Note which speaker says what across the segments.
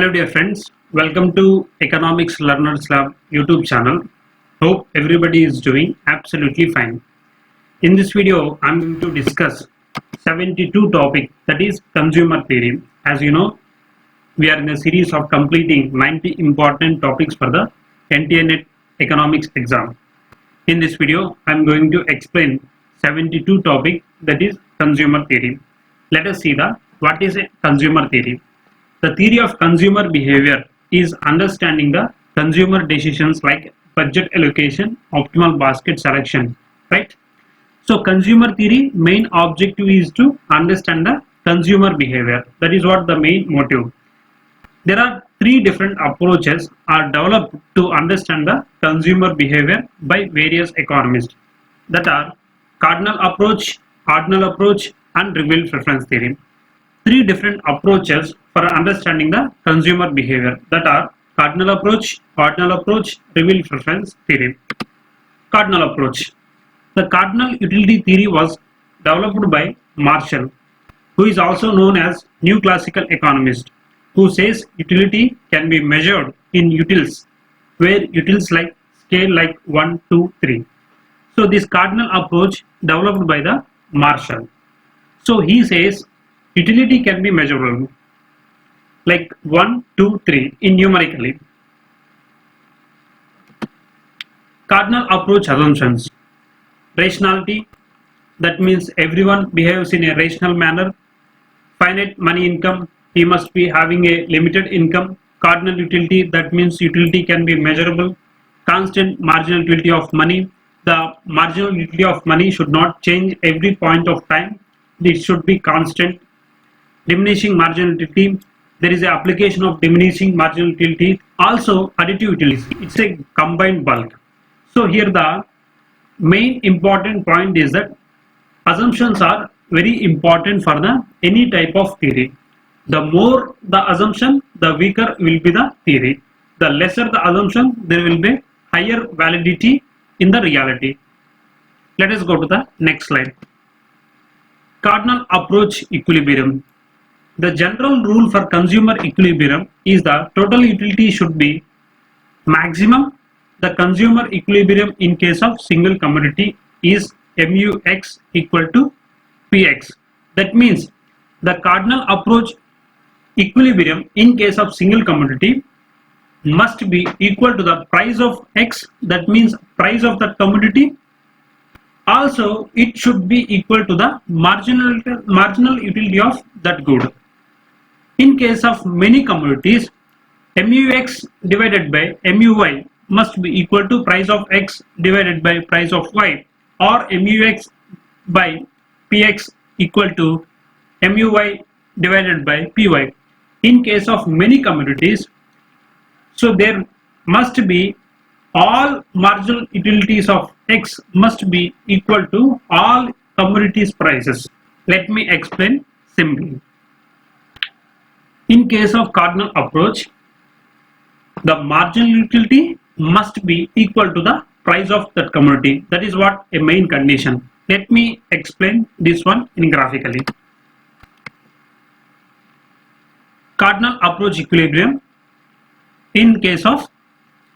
Speaker 1: Hello dear friends, welcome to Economics Learners Lab YouTube channel. Hope everybody is doing absolutely fine. In this video, I'm going to discuss 72 topic, that is consumer theory. As you know, we are in a series of completing 90 important topics for the NTA NET economics exam. In this video, I'm going to explain 72 topic, that is consumer theory. Let us see what is a consumer theory. The theory of consumer behavior is understanding the consumer decisions like budget allocation, optimal basket selection, right? So consumer theory main objective is to understand the consumer behavior. That is what the main motive. There are three different approaches are developed to understand the consumer behavior by various economists. That are cardinal approach, ordinal approach, and revealed preference theory. Three different approaches for understanding the consumer behavior, that are cardinal approach, ordinal approach, revealed preference theory. Cardinal approach. The cardinal utility theory was developed by Marshall, who is also known as New Classical Economist, who says utility can be measured in utils, where utils like scale like 1, 2, 3. So this cardinal approach developed by the Marshall. So he says utility can be measurable like 1, 2, 3 in numerically. Cardinal approach assumptions. Rationality, that means everyone behaves in a rational manner. Finite money income, he must be having a limited income. Cardinal utility, that means utility can be measurable. Constant marginal utility of money, the marginal utility of money should not change every point of time, it should be constant. Diminishing marginal utility, there is an application of diminishing marginal utility. Also additive utility, it's a combined bulk. So here the main important point is that assumptions are very important for the any type of theory. The more the assumption, the weaker will be the theory. The lesser the assumption, there will be higher validity in the reality. Let us go to the next slide. Cardinal approach equilibrium. The general rule for consumer equilibrium is the total utility should be maximum. The consumer equilibrium in case of single commodity is MUX equal to PX. That means the cardinal approach equilibrium in case of single commodity must be equal to the price of X, that means price of that commodity. Also it should be equal to the marginal utility of that good. In case of many commodities, MUX divided by MUY must be equal to price of X divided by price of Y, or MUX by PX equal to MUY divided by PY. In case of many commodities, so there must be all marginal utilities of X must be equal to all commodities prices. Let me explain simply. In case of cardinal approach, the marginal utility must be equal to the price of that commodity. That is what a main condition. Let me explain this one in graphically. Cardinal approach equilibrium in case of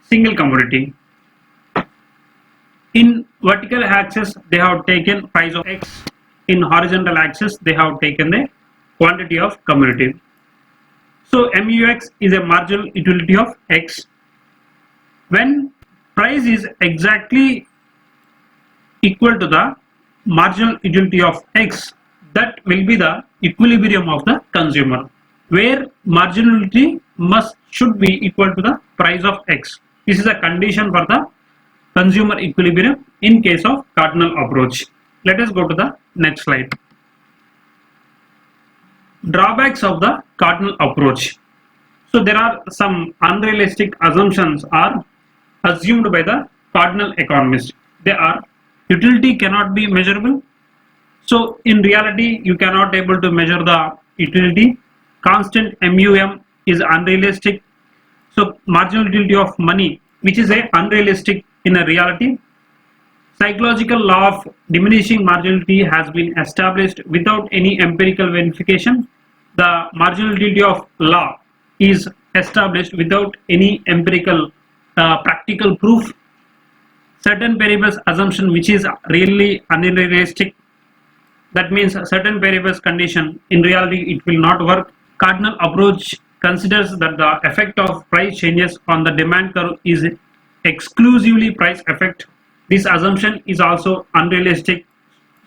Speaker 1: single commodity. In vertical axis they have taken price of X, in horizontal axis they have taken the quantity of commodity. So MUX is a marginal utility of X. When price is exactly equal to the marginal utility of X, that will be the equilibrium of the consumer, where marginal utility should be equal to the price of X. This is a condition for the consumer equilibrium in case of cardinal approach. Let us go to the next slide. Drawbacks of the cardinal approach. So there are some unrealistic assumptions are assumed by the cardinal economist. They are utility cannot be measurable. So in reality you cannot able to measure the utility. Constant MUM is unrealistic. So marginal utility of money, which is a unrealistic in a reality. Psychological law of diminishing marginality has been established without any empirical verification. The marginality of law is established without any empirical practical proof. Certain variables assumption which is really unrealistic. That means a certain variables condition in reality it will not work. Cardinal approach considers that the effect of price changes on the demand curve is exclusively price effect. This assumption is also unrealistic.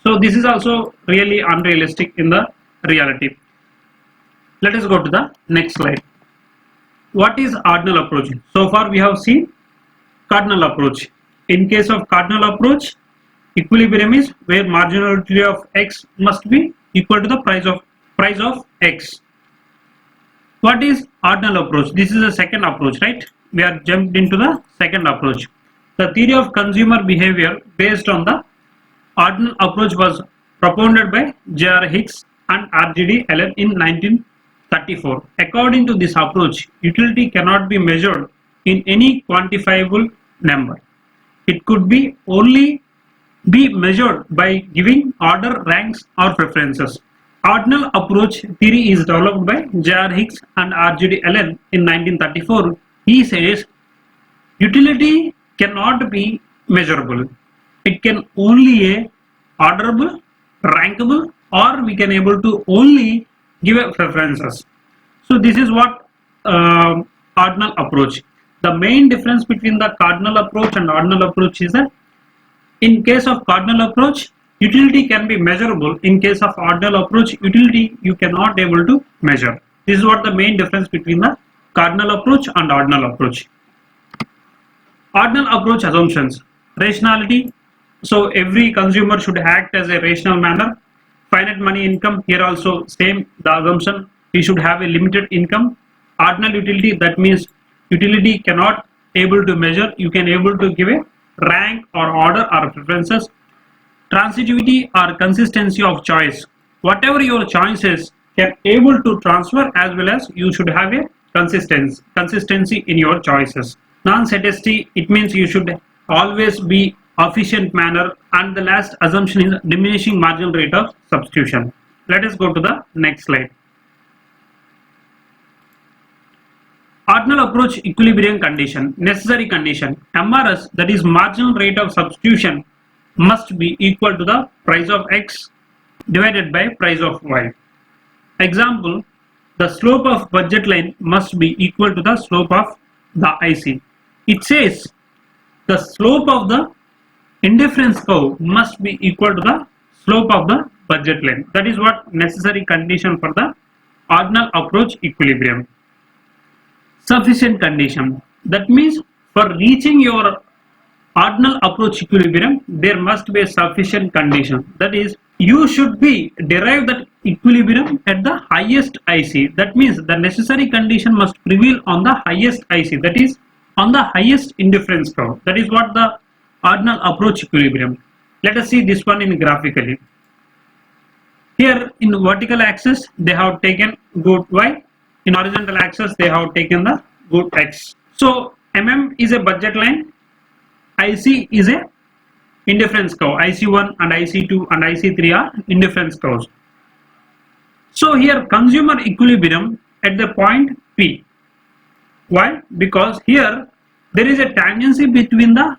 Speaker 1: So this is also really unrealistic in the reality. Let us go to the next slide. What is ordinal approach? So far we have seen cardinal approach. In case of cardinal approach, equilibrium is where marginal utility of x must be equal to the price of x. What is ordinal approach? This is the second approach, right? We are jumped into the second approach. The theory of consumer behavior based on the ordinal approach was propounded by J.R. Hicks and R.G.D. Allen in 1934. According to this approach, utility cannot be measured in any quantifiable number. It could only be measured by giving order, ranks or preferences. Ordinal approach theory is developed by J.R. Hicks and R.G.D. Allen in 1934. He says utility cannot be measurable. It can only be orderable, rankable, or we can able to only give a preferences. So this is what ordinal approach. The main difference between the cardinal approach and ordinal approach is that in case of cardinal approach, utility can be measurable. In case of ordinal approach, utility you cannot able to measure. This is what the main difference between the cardinal approach and ordinal approach. Ordinal approach assumptions. Rationality. So every consumer should act as a rational manner. Finite money income. Here also same the assumption. We should have a limited income. Ordinal utility, that means utility cannot able to measure. You can able to give a rank or order or preferences. Transitivity or consistency of choice. Whatever your choice is can able to transfer, as well as you should have a consistency in your choices. Non-satisty, it means you should always be efficient manner. And the last assumption is diminishing marginal rate of substitution. Let us go to the next slide. Ordinal approach equilibrium condition. Necessary condition. MRS, that is marginal rate of substitution, must be equal to the price of x divided by price of y. Example, the slope of budget line must be equal to the slope of the IC. It says the slope of the indifference curve must be equal to the slope of the budget line. That is what necessary condition for the ordinal approach equilibrium. Sufficient condition. That means for reaching your ordinal approach equilibrium, there must be a sufficient condition. That is, you should be derive that equilibrium at the highest IC. That means the necessary condition must prevail on the highest IC. That is, on the highest indifference curve. That is what the ordinal approach equilibrium. Let us see this one in graphically. Here in vertical axis they have taken good y. In horizontal axis they have taken the good x. So MM is a budget line, IC is a indifference curve. IC1 and IC2 and IC3 are indifference curves. So here consumer equilibrium at the point P. Why? Because here there is a tangency between the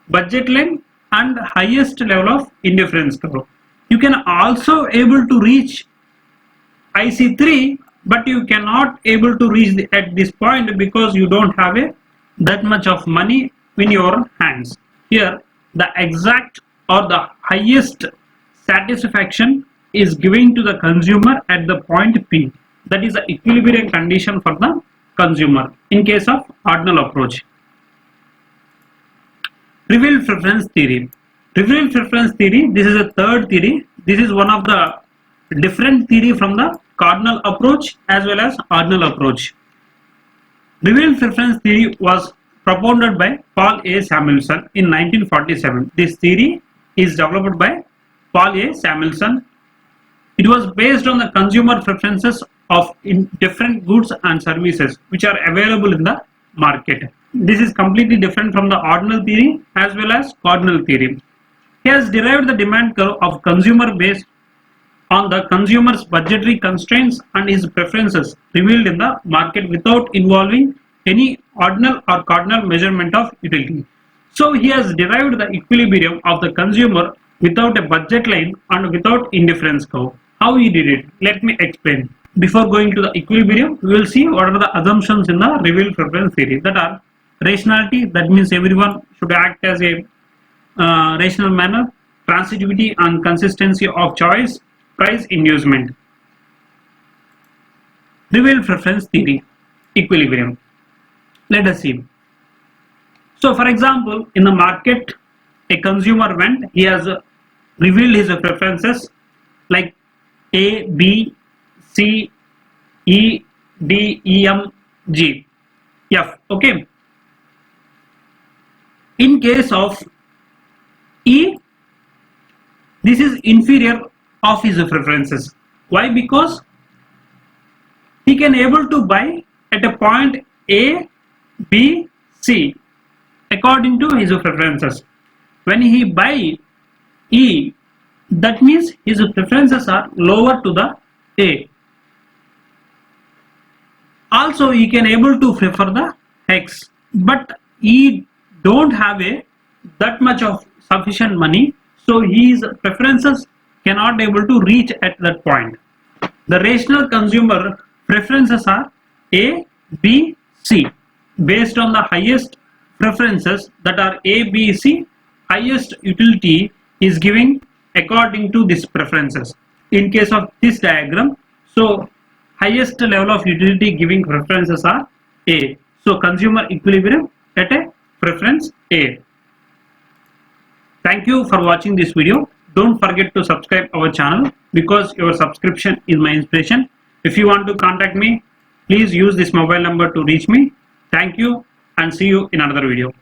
Speaker 1: budget line and highest level of indifference curve. You can also able to reach IC3, but you cannot able to reach at this point because you don't have that much of money in your hands. Here the exact or the highest satisfaction is given to the consumer at the point P. That is the equilibrium condition for the consumer in case of ordinal approach. Revealed preference theory. Revealed preference theory, this is a third theory. This is one of the different theory from the cardinal approach as well as ordinal approach. Revealed preference theory was propounded by Paul A. Samuelson in 1947. This theory is developed by Paul A. Samuelson. It was based on the consumer preferences of different goods and services which are available in the market. This is completely different from the ordinal theory as well as cardinal theory. He has derived the demand curve of consumer based on the consumer's budgetary constraints and his preferences revealed in the market without involving any ordinal or cardinal measurement of utility. So he has derived the equilibrium of the consumer without a budget line and without indifference curve. How he did it? Let me explain. Before going to the equilibrium, we will see what are the assumptions in the revealed preference theory, that are rationality, that means everyone should act as a rational manner, transitivity and consistency of choice, price inducement. Revealed preference theory, equilibrium. Let us see. So for example, in the market, a consumer went, he has revealed his preferences like A, B, C, E, D, E, M, G, F. Okay. In case of E, this is inferior of his preferences. Why? Because he can able to buy at a point A, B, C according to his preferences. When he buy E, that means his preferences are lower to the A. Also he can able to prefer the X, but he don't have that much of sufficient money, so his preferences cannot able to reach at that point. The rational consumer preferences are A, B, C. Based on the highest preferences, that are A, B, C, highest utility is giving according to these preferences. In case of this diagram, so highest level of utility giving preferences are A. So consumer equilibrium at a preference A. Thank you for watching this video. Don't forget to subscribe our channel, because your subscription is my inspiration. If you want to contact me, please use this mobile number to reach me. Thank you and see you in another video.